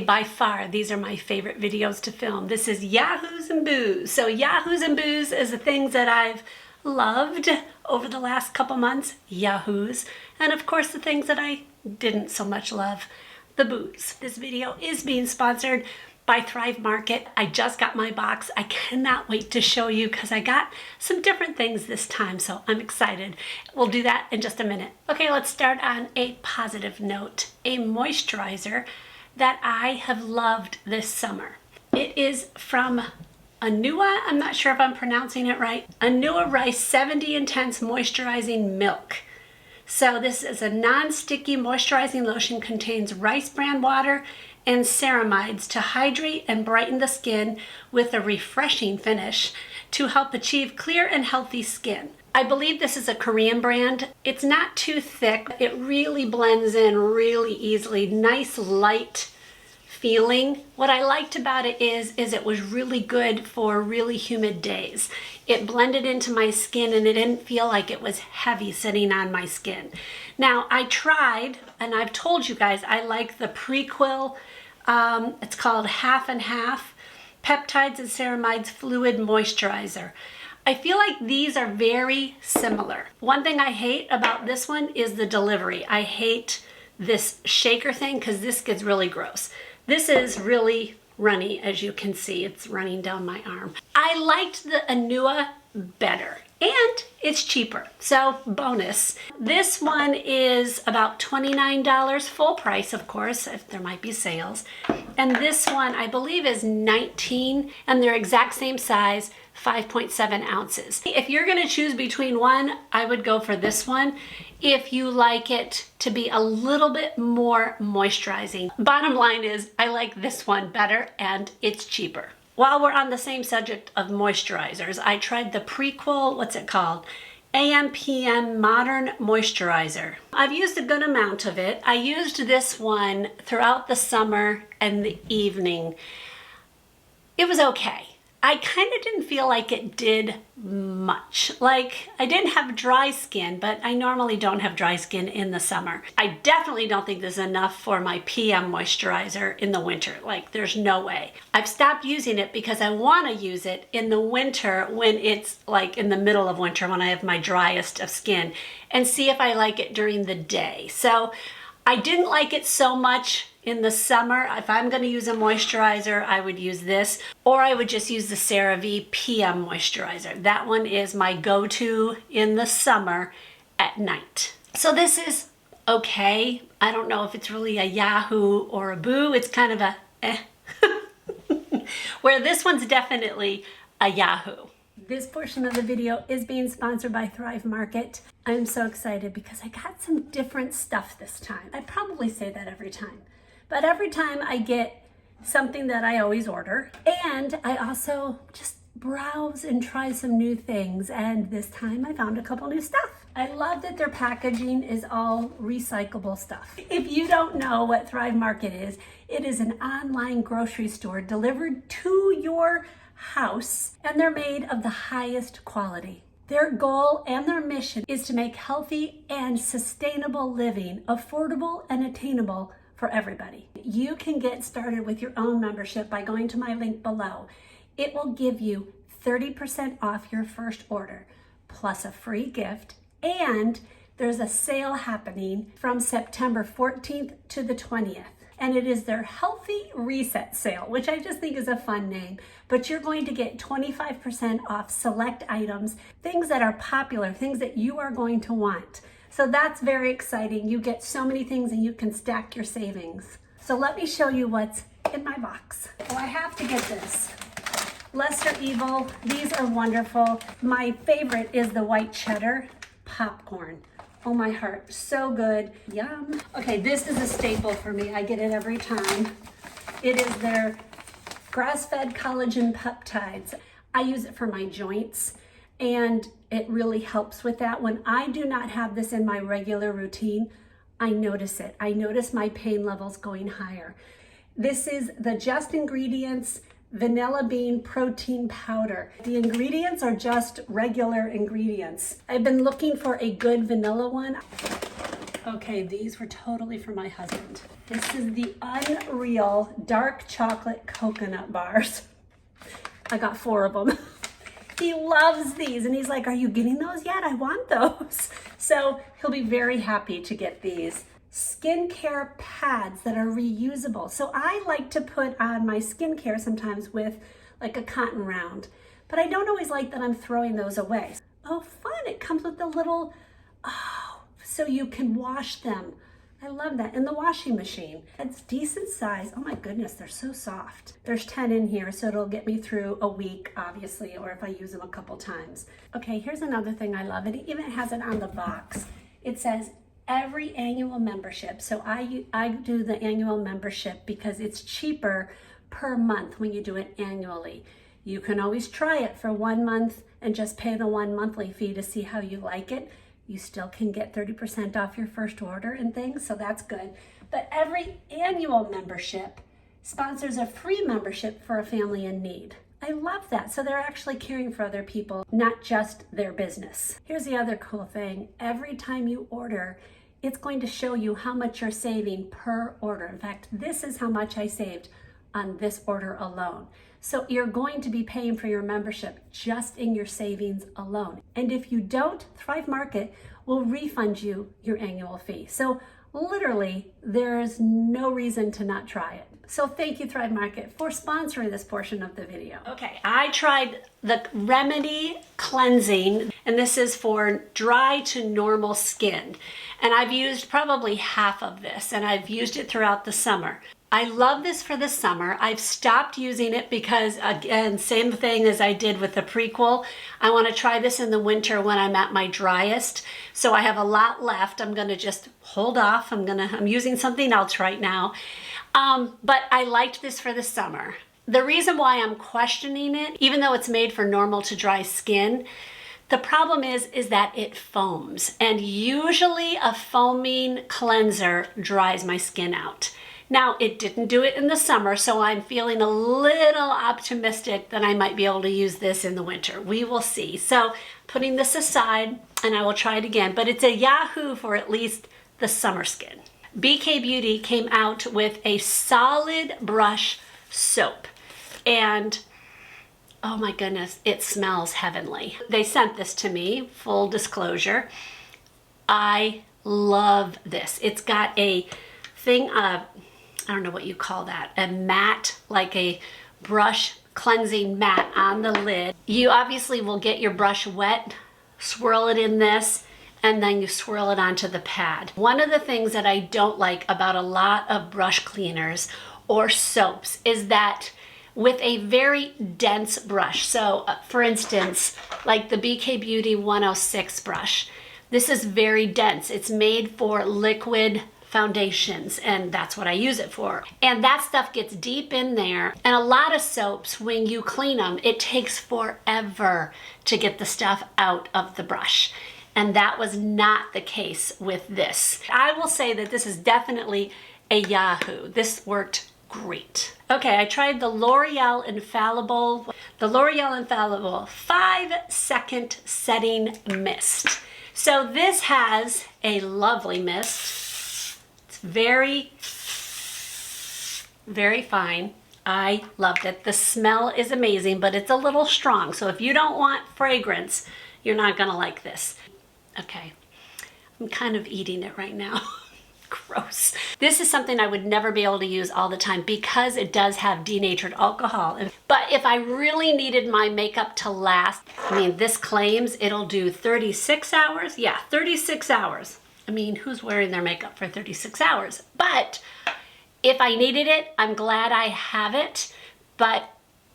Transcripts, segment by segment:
By far, these are my favorite videos to film. This is Yahoos and Booze. So Yahoos and Booze is the things that I've loved over the last couple months, Yahoos, and of course the things that I didn't so much love, the booze. This video is being sponsored by Thrive Market. I just got my box. I cannot wait to show you because I got some different things this time, so I'm excited. We'll do that in just a minute. Okay, let's start on a positive note. A moisturizer that I have loved this summer. It is from Anua. I'm not sure if I'm pronouncing it right. Anua Rice 70 Intense Moisturizing Milk. So this is a non-sticky moisturizing lotion, contains rice bran water and ceramides to hydrate and brighten the skin with a refreshing finish to help achieve clear and healthy skin. I believe this is a Korean brand. It's not too thick. It really blends in really easily. Nice light feeling. What I liked about it is it was really good for really humid days. It blended into my skin and it didn't feel like it was heavy sitting on my skin. Now I tried, and I've told you guys, I like the Prequel, it's called Half and Half, Peptides and Ceramides Fluid Moisturizer. I feel like these are very similar. One thing I hate about this one is the delivery. I hate this shaker thing because this gets really gross. This is really runny, as you can see. It's running down my arm. I liked the Anua better, and it's cheaper, so bonus. This one is about $29, full price, of course, if there might be sales. And this one, I believe, is $19, and they're exact same size, 5.7 ounces. If you're gonna choose between one, I would go for this one if you like it to be a little bit more moisturizing. Bottom line is, I like this one better and it's cheaper. While we're on the same subject of moisturizers, I tried the Prequel, what's it called? AM/PM Modern Moisturizer. I've used a good amount of it. I used this one throughout the summer and the evening. It was okay. I kind of didn't feel like it did much. Like, I didn't have dry skin, but I normally don't have dry skin in the summer. I definitely don't think this is enough for my PM moisturizer in the winter. Like, there's no way. I've stopped using it because I want to use it in the winter when it's like in the middle of winter when I have my driest of skin, and see if I like it during the day. So I didn't like it so much in the summer. If I'm going to use a moisturizer, I would use this, or I would just use the CeraVe PM moisturizer. That one is my go-to in the summer at night. So this is okay. I don't know if it's really a Yahoo or a Boo. It's kind of a eh. Where this one's definitely a Yahoo. This portion of the video is being sponsored by Thrive Market. I'm so excited because I got some different stuff this time. I probably say that every time. But every time I get something that I always order, and I also just browse and try some new things, and this time I found a couple new stuff. I love that their packaging is all recyclable stuff. If you don't know what Thrive Market is, it is an online grocery store delivered to your house, and they're made of the highest quality. Their goal and their mission is to make healthy and sustainable living affordable and attainable for everybody. You can get started with your own membership by going to my link below. It will give you 30% off your first order, plus a free gift, and there's a sale happening from September 14th to the 20th. And it is their Healthy Reset sale, which I just think is a fun name. But you're going to get 25% off select items, things that are popular, things that you are going to want. So that's very exciting. You get so many things and you can stack your savings. So let me show you what's in my box. Oh, I have to get this. Lesser Evil, these are wonderful. My favorite is the white cheddar popcorn. Oh my heart, so good. Yum. Okay, this is a staple for me. I get it every time. It is their grass-fed collagen peptides. I use it for my joints, and it really helps with that. When I do not have this in my regular routine, I notice it. I notice my pain levels going higher. This is the Just Ingredients Vanilla Bean Protein Powder. The ingredients are just regular ingredients. I've been looking for a good vanilla one. Okay, these were totally for my husband. This is the Unreal Dark Chocolate Coconut Bars. I got 4 of them. He loves these and he's like, are you getting those yet? I want those. So he'll be very happy to get these. Skincare pads that are reusable. So I like to put on my skincare sometimes with like a cotton round, but I don't always like that I'm throwing those away. Oh, fun. It comes with a little, so you can wash them. I love that. In the washing machine. It's decent size. Oh my goodness, they're so soft. There's 10 in here, so it'll get me through a week, obviously, or if I use them a couple times. Okay, here's another thing I love. It even has it on the box. It says every annual membership. So I do the annual membership because it's cheaper per month when you do it annually. You can always try it for 1 month and just pay the 1 monthly fee to see how you like it. You still can get 30% off your first order and things, so that's good. But every annual membership sponsors a free membership for a family in need. I love that. So they're actually caring for other people, not just their business. Here's the other cool thing. Every time you order, it's going to show you how much you're saving per order. In fact, this is how much I saved on this order alone. So you're going to be paying for your membership just in your savings alone. And if you don't, Thrive Market will refund you your annual fee. So literally, there's no reason to not try it. So thank you, Thrive Market, for sponsoring this portion of the video. Okay, I tried the Remedy Cleansing, and this is for dry to normal skin. And I've used probably half of this, and I've used it throughout the summer. I love this for the summer. I've stopped using it because, again, same thing as I did with the Prequel. I want to try this in the winter when I'm at my driest. So I have a lot left. I'm going to just hold off. I'm using something else right now. But I liked this for the summer. The reason why I'm questioning it, even though it's made for normal to dry skin, the problem is that it foams. And usually a foaming cleanser dries my skin out. Now, it didn't do it in the summer, so I'm feeling a little optimistic that I might be able to use this in the winter. We will see. So putting this aside, and I will try it again, but it's a Yahoo for at least the summer skin. BK Beauty came out with a solid brush soap, and oh my goodness, it smells heavenly. They sent this to me, full disclosure. I love this. It's got a thing of, I don't know what you call that, a mat, like a brush cleansing mat on the lid. You obviously will get your brush wet, swirl it in this, and then you swirl it onto the pad. One of the things that I don't like about a lot of brush cleaners or soaps is that with a very dense brush, so for instance, like the BK Beauty 106 brush, this is very dense. It's made for liquid foundations, and that's what I use it for. And that stuff gets deep in there, and a lot of soaps, when you clean them, it takes forever to get the stuff out of the brush. And that was not the case with this. I will say that this is definitely a Yahoo. This worked great. Okay, I tried the L'Oreal Infallible 5-second setting mist. So this has a lovely mist. Very, very fine. I loved it. The smell is amazing, but it's a little strong. So if you don't want fragrance, you're not gonna like this. Okay, I'm kind of eating it right now. Gross. This is something I would never be able to use all the time because it does have denatured alcohol. But if I really needed my makeup to last, I mean, this claims it'll do 36 hours. Yeah, 36 hours. I mean, who's wearing their makeup for 36 hours? But if I needed it, I'm glad I have it, but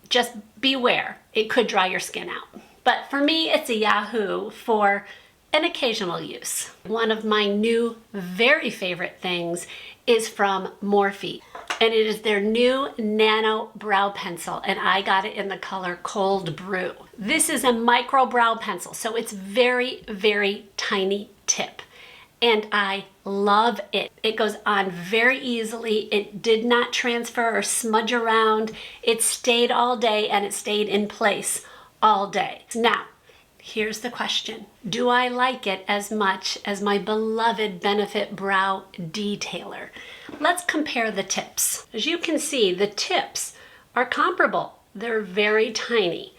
just beware, it could dry your skin out. But for me, it's a Yahoo for an occasional use. One of my new very favorite things is from Morphe, and it is their new Nano Brow Pencil, and I got it in the color Cold Brew. This is a micro brow pencil, so it's very, very tiny tip. And I love it. It goes on very easily. It did not transfer or smudge around. It stayed all day and it stayed in place all day. Now, here's the question. Do I like it as much as my beloved Benefit Brow Detailer? Let's compare the tips. As you can see, the tips are comparable. They're very tiny.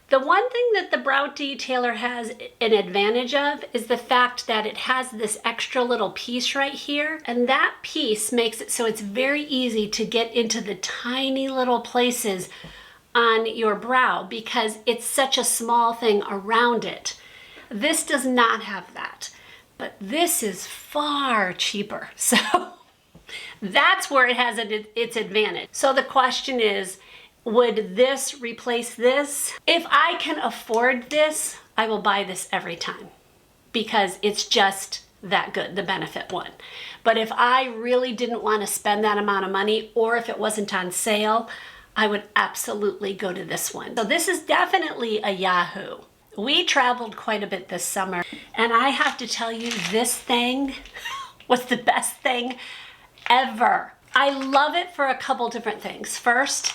The one thing that the Brow Detailer has an advantage of is the fact that it has this extra little piece right here, and that piece makes it so it's very easy to get into the tiny little places on your brow because it's such a small thing around it. This does not have that, but this is far cheaper. So that's where it has its advantage. So the question is, would this replace this? If I can afford this, I will buy this every time because it's just that good, the Benefit one. But if I really didn't want to spend that amount of money, or if it wasn't on sale, I would absolutely go to this one. So this is definitely a Yahoo. We traveled quite a bit this summer, and I have to tell you, this thing was the best thing ever. I love it for a couple different things. First,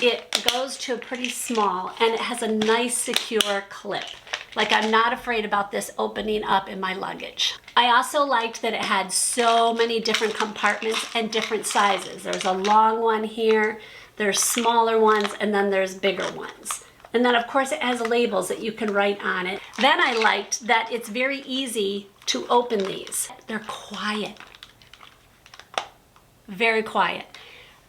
it goes to a pretty small, and it has a nice secure clip. Like, I'm not afraid about this opening up in my luggage. I also liked that it had so many different compartments and different sizes. There's a long one here, there's smaller ones, and then there's bigger ones. And then of course it has labels that you can write on it. Then I liked that it's very easy to open these. They're quiet, very quiet.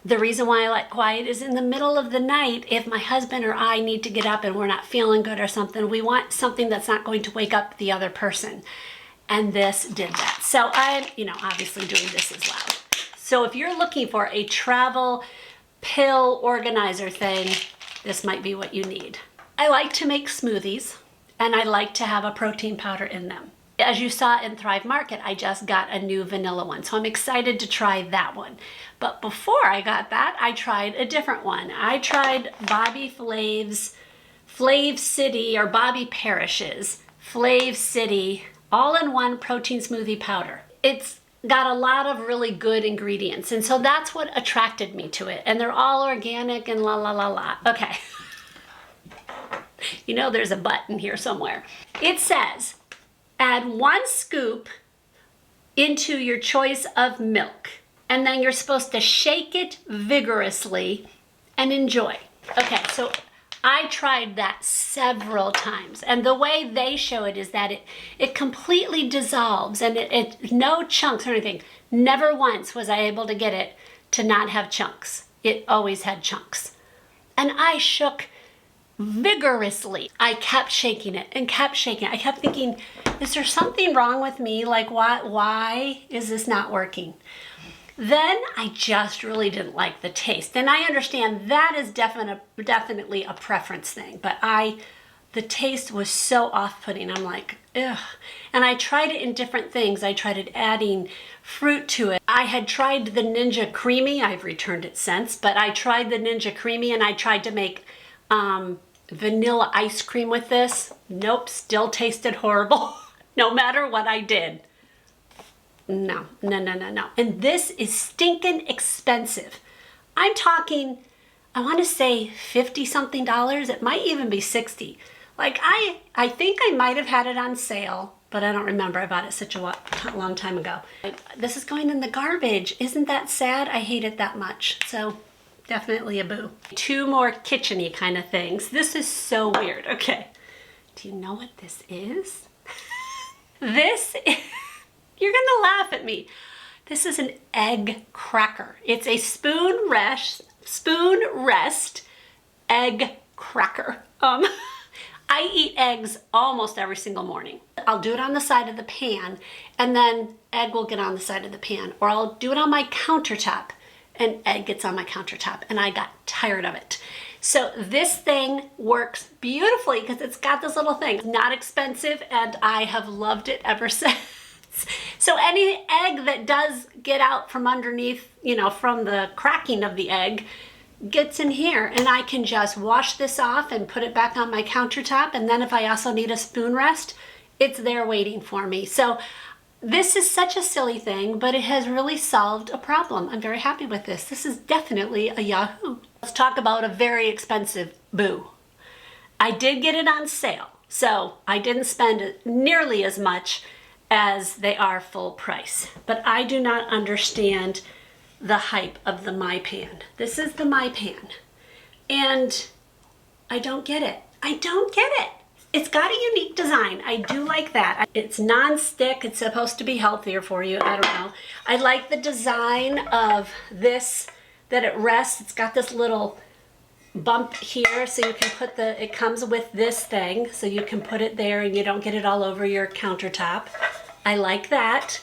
The reason why I like quiet is in the middle of the night, if my husband or I need to get up and we're not feeling good or something, we want something that's not going to wake up the other person. And this did that. So I'm, obviously doing this as loud. So if you're looking for a travel pill organizer thing, this might be what you need. I like to make smoothies, and I like to have a protein powder in them. As you saw in Thrive Market, I just got a new vanilla one, so I'm excited to try that one. But before I got that, I tried a different one. I tried Bobby Flav's FlavCity, or Bobby Parrish's FlavCity all-in-one protein smoothie powder. It's got a lot of really good ingredients, and so that's what attracted me to it. And they're all organic and la la la la. Okay. There's a button here somewhere. It says, add 1 scoop into your choice of milk, and then you're supposed to shake it vigorously and enjoy. Okay, so I tried that several times, and the way they show it is that it completely dissolves, and it no chunks or anything. Never once was I able to get it to not have chunks. It always had chunks. And I shook vigorously. I kept shaking it and kept shaking it. I kept thinking, is there something wrong with me? Like, why is this not working? Then I just really didn't like the taste. And I understand that is definitely a preference thing, but the taste was so off-putting. I'm like, ugh. And I tried it in different things. I tried it adding fruit to it. I had tried the Ninja Creamy. I've returned it since, but I tried the Ninja Creamy, and I tried to make vanilla ice cream with this. Nope, still tasted horrible, no matter what I did. No. And this is stinking expensive. I'm talking, I want to say $50-something. It might even be $60. Like, I think I might have had it on sale, but I don't remember. I bought it such a long time ago. This is going in the garbage. Isn't that sad? I hate it that much. So definitely a boo. 2 more kitchen-y kind of things. This is so weird. Okay. Do you know what this is? This is... You're gonna laugh at me. This is an egg cracker. It's a spoon rest egg cracker. I eat eggs almost every single morning. I'll do it on the side of the pan, and then egg will get on the side of the pan, or I'll do it on my countertop and egg gets on my countertop, and I got tired of it. So this thing works beautifully because it's got this little thing. It's not expensive, and I have loved it ever since. So any egg that does get out from underneath, from the cracking of the egg, gets in here, and I can just wash this off and put it back on my countertop, and then if I also need a spoon rest, it's there waiting for me. So this is such a silly thing, but it has really solved a problem. I'm very happy with this. This is definitely a Yahoo. Let's talk about a very expensive boo. I did get it on sale. So I didn't spend nearly as much as they are full price. But I do not understand the hype of the My Pan. This is the My Pan. And I don't get it. I don't get it. It's got a unique design. I do like that. It's non-stick. It's supposed to be healthier for you. I don't know. I like the design of this, that it rests. It's got this little bump here so you can put it comes with this thing so you can put it there and you don't get it all over your countertop. I like that.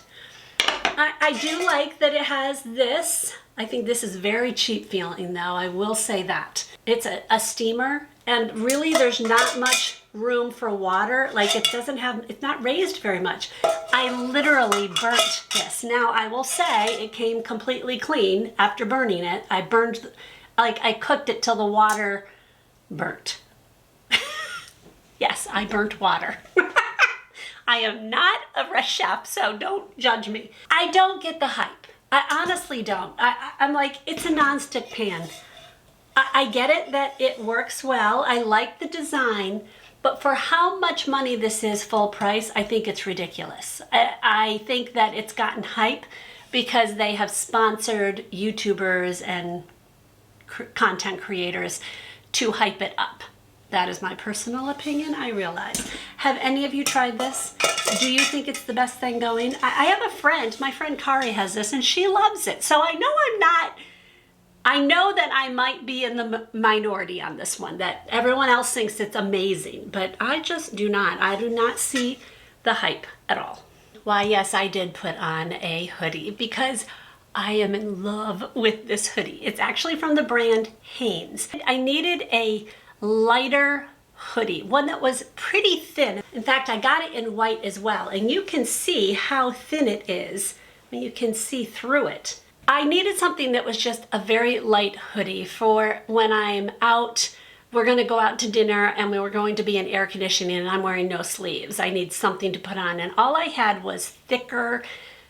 I do like that it has this. I think this is very cheap feeling though, I will say that. It's a steamer and really there's not much room for water. Like it's not raised very much. I literally burnt this. Now I will say it came completely clean after burning it. I cooked it till the water burnt. Yes, I burnt water. I am not a chef, so don't judge me. I don't get the hype. I honestly don't. I'm like, it's a non-stick pan. I get it that it works well. I like the design, but for how much money this is full price, I think it's ridiculous. I think that it's gotten hype because they have sponsored YouTubers and content creators to hype it up. That is my personal opinion, I realize. Have any of you tried this? Do you think it's the best thing going? I have a friend, my friend Kari has this and she loves it. So I know that I might be in the minority on this one, that everyone else thinks it's amazing, but I just do not. I do not see the hype at all. Why, yes, I did put on a hoodie because I am in love with this hoodie. It's actually from the brand Haig. I needed a lighter hoodie, one that was pretty thin. In fact, I got it in white as well, and you can see how thin it is. I mean, you can see through it. I needed something that was just a very light hoodie for when I'm out. We're gonna go out to dinner and we were going to be in air conditioning and I'm wearing no sleeves. I need something to put on, and all I had was thicker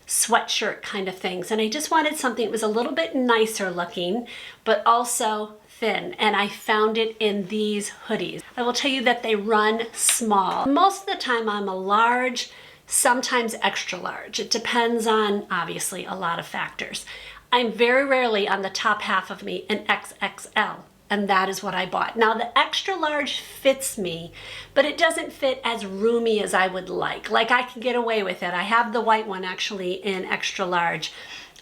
sweatshirt kind of things, and I just wanted something that was a little bit nicer looking, but also thin, and I found it in these hoodies. I will tell you that they run small. Most of the time I'm a large, sometimes extra large. It depends on, obviously, a lot of factors. I'm very rarely on the top half of me an XXL, and that is what I bought. Now the extra large fits me, but it doesn't fit as roomy as I would like. Like I can get away with it. I have the white one actually in extra large.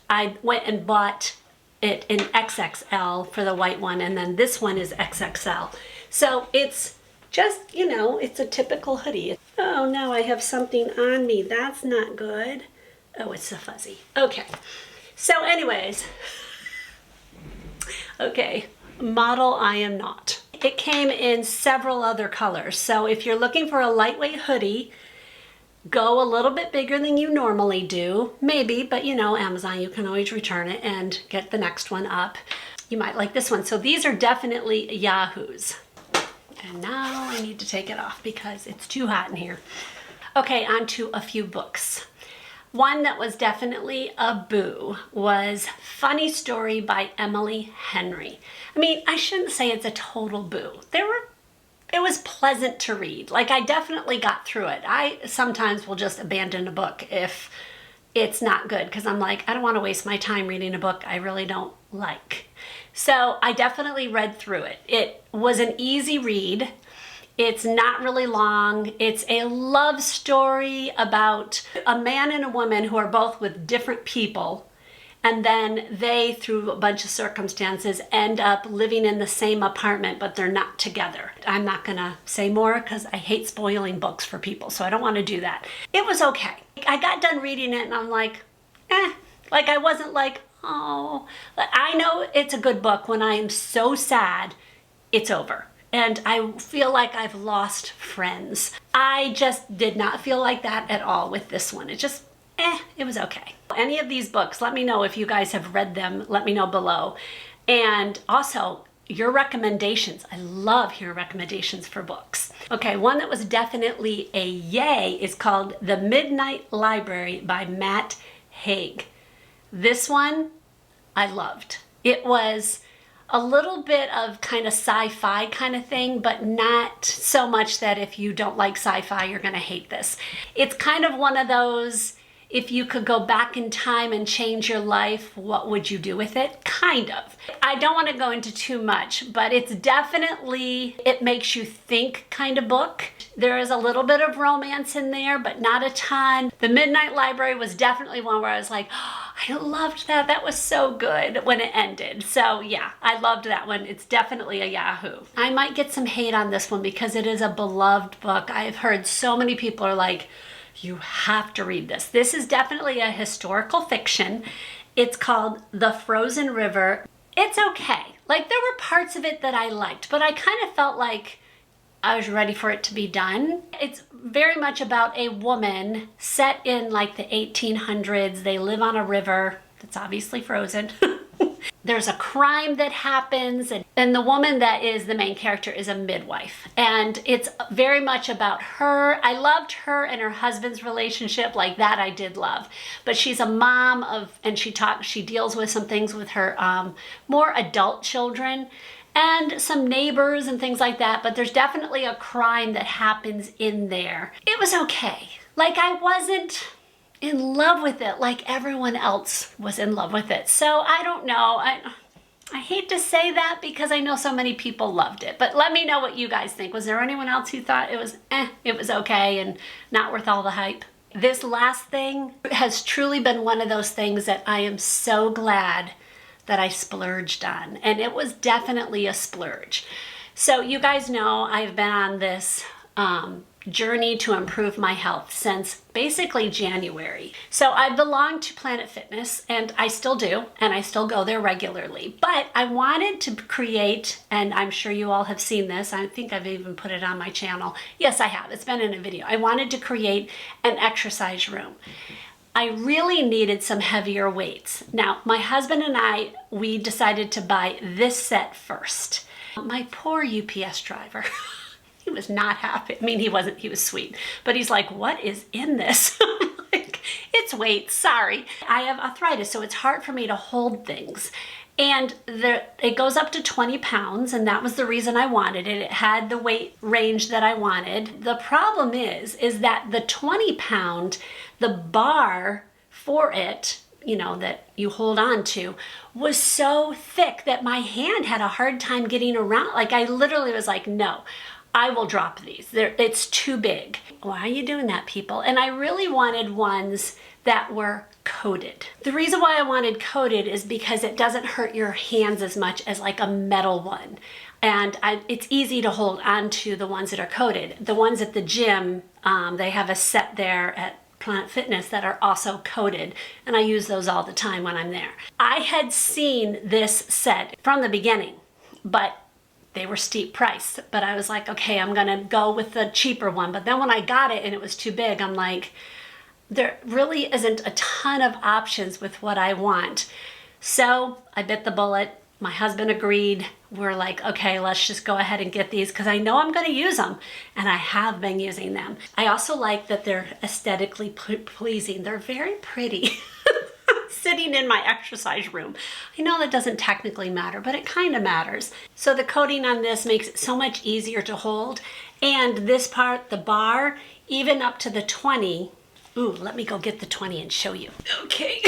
I went and bought it in XXL for the white one, and then this one is XXL. So it's just, you know, it's a typical hoodie. Oh no, I have something on me. That's not good. Oh, it's so fuzzy. Okay. So anyways, okay, model I am not. It came in several other colors. So if you're looking for a lightweight hoodie, go a little bit bigger than you normally do, maybe, but you know, Amazon, you can always return it and get the next one up. You might like this one. So these are definitely Yahoos. And now I need to take it off because it's too hot in here. Okay, on to a few books. One that was definitely a boo was Funny Story by Emily Henry. I mean, I shouldn't say it's a total boo. It was pleasant to read. Like, I definitely got through it. I sometimes will just abandon a book if it's not good because I'm like, I don't want to waste my time reading a book I really don't like. So I definitely read through it. It was an easy read. It's not really long. It's a love story about a man and a woman who are both with different people, and then they, through a bunch of circumstances, end up living in the same apartment, but they're not together. I'm not gonna say more because I hate spoiling books for people, so I don't want to do that. It was okay. I got done reading it and I'm like, like I wasn't like, oh. I know it's a good book when I am so sad it's over. And I feel like I've lost friends. I just did not feel like that at all with this one. It just, it was okay. Any of these books, let me know if you guys have read them. Let me know below. And also, your recommendations. I love hearing recommendations for books. Okay, one that was definitely a yay is called The Midnight Library by Haig. This one, I loved. It was a little bit of kind of sci-fi kind of thing, but not so much that if you don't like sci-fi, you're gonna hate this. It's kind of one of those, if you could go back in time and change your life, what would you do with it? Kind of. I don't want to go into too much, but it's definitely, it makes you think kind of book. There is a little bit of romance in there, but not a ton. The Midnight Library was definitely one where I was like, oh, I loved that. That was so good when it ended. So yeah, I loved that one. It's definitely a Yahoo. I might get some hate on this one because it is a beloved book. I've heard so many people are like, you have to read this. This is definitely a historical fiction. It's called The Frozen River. It's okay. Like, there were parts of it that I liked, but I kind of felt like I was ready for it to be done. It's very much about a woman set in like the 1800s. They live on a river that's obviously frozen. There's a crime that happens, and the woman that is the main character is a midwife. And it's very much about her. I loved her and her husband's relationship, like that I did love. But she's a mom of, and she deals with some things with her more adult children and some neighbors and things like that. But there's definitely a crime that happens in there. It was okay. Like, I wasn't in love with it like everyone else was in love with it. So I don't know. I hate to say that because I know so many people loved it, but let me know what you guys think. Was there anyone else who thought it was okay and not worth all the hype? This last thing has truly been one of those things that I am so glad that I splurged on, and it was definitely a splurge. So you guys know I've been on this journey to improve my health since basically January. So I belong to Planet Fitness, and I still do, and I still go there regularly. But I wanted to create, and I'm sure you all have seen this, I think I've even put it on my channel. Yes, I have. It's been in a video. I wanted to create an exercise room. I really needed some heavier weights. Now, my husband and I, we decided to buy this set first. My poor UPS driver. He was not happy. I mean, he was sweet, but he's like, what is in this? I'm like, it's weight, sorry. I have arthritis, so it's hard for me to hold things. And it goes up to 20 pounds, and that was the reason I wanted it. It had the weight range that I wanted. The problem is that the 20 pound, the bar for it, you know, that you hold on to, was so thick that my hand had a hard time getting around. Like, I literally was like, no, I will drop these. It's too big. Why are you doing that, people? And I really wanted ones that were coated. The reason why I wanted coated is because it doesn't hurt your hands as much as like a metal one. And it's easy to hold on to the ones that are coated. The ones at the gym, they have a set there at Planet Fitness that are also coated, and I use those all the time when I'm there. I had seen this set from the beginning, but they were steep price. But I was like, okay, I'm gonna go with the cheaper one. But then when I got it and it was too big, I'm like, there really isn't a ton of options with what I want. So I bit the bullet. My husband agreed. We're like, okay, let's just go ahead and get these because I know I'm going to use them, and I have been using them. I also like that they're aesthetically pleasing. They're very pretty. Sitting in my exercise room. I know that doesn't technically matter, but it kind of matters. So the coating on this makes it so much easier to hold. And this part, the bar, even up to the 20, ooh, let me go get the 20 and show you. Okay.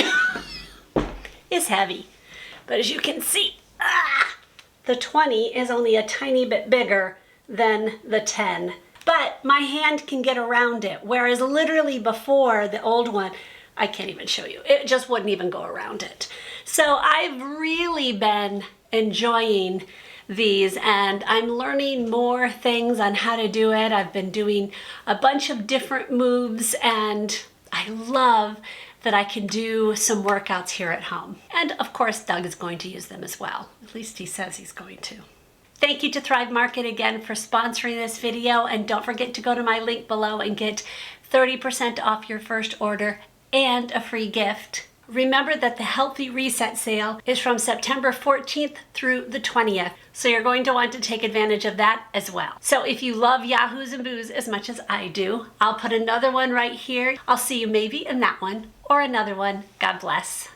It's heavy, but as you can see, the 20 is only a tiny bit bigger than the 10. But my hand can get around it, whereas literally before, the old one, I can't even show you. It just wouldn't even go around it. So I've really been enjoying these, and I'm learning more things on how to do it. I've been doing a bunch of different moves, and I love that I can do some workouts here at home. And of course, Doug is going to use them as well. At least he says he's going to. Thank you to Thrive Market again for sponsoring this video, and don't forget to go to my link below and get 30% off your first order and a free gift. Remember that the Healthy Reset sale is from September 14th through the 20th, so you're going to want to take advantage of that as well. So if you love Yahoos and Booze as much as I do, I'll put another one right here. I'll see you maybe in that one or another one. God bless.